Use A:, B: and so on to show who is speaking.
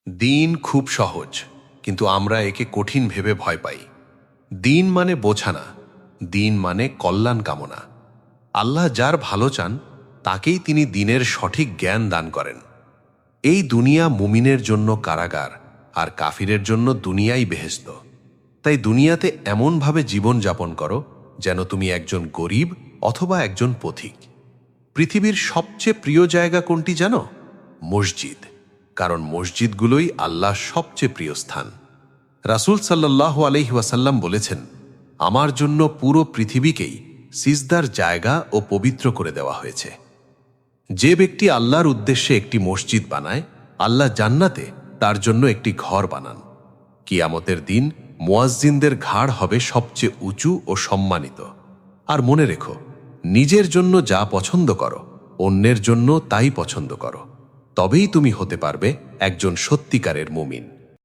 A: দিন খুব সহজ, কিন্তু আমরা একে কঠিন ভেবে ভয় পাই। দিন মানে বোঝা না, দিন মানে কল্যাণ কামনা। আল্লাহ যার ভালো চান তাকেই তিনি দিনের সঠিক জ্ঞান দান করেন। এই দুনিয়া মুমিনের জন্য কারাগার, আর কাফিরের জন্য দুনিয়াই বেহেশত। তাই দুনিয়াতে এমনভাবে জীবন যাপন করো যেন তুমি একজন গরিব অথবা একজন পথিক। পৃথিবীর সবচেয়ে প্রিয় জায়গা কোনটি জানো? মসজিদ। কারণ মসজিদগুলোই আল্লাহর সবচেয়ে প্রিয় স্থান। রাসূল সাল্লাল্লাহু আলাইহি ওয়াসাল্লাম বলেছেন, আমার জন্য পুরো পৃথিবীকেই সিজদার জায়গা ও পবিত্র করে দেওয়া হয়েছে। যে ব্যক্তি আল্লাহর উদ্দেশ্যে একটি মসজিদ বানায়, আল্লাহ জান্নাতে তার জন্য একটি ঘর বানান। কিয়ামতের দিন মুয়াজ্জিনদের ঘাড় হবে সবচেয়ে উঁচু ও সম্মানিত। আর মনে রেখো, নিজের জন্য যা পছন্দ করো, অন্যের জন্য তাই পছন্দ করো, তবেই তুমি হতে পারবে একজন সত্যিকারের মুমিন।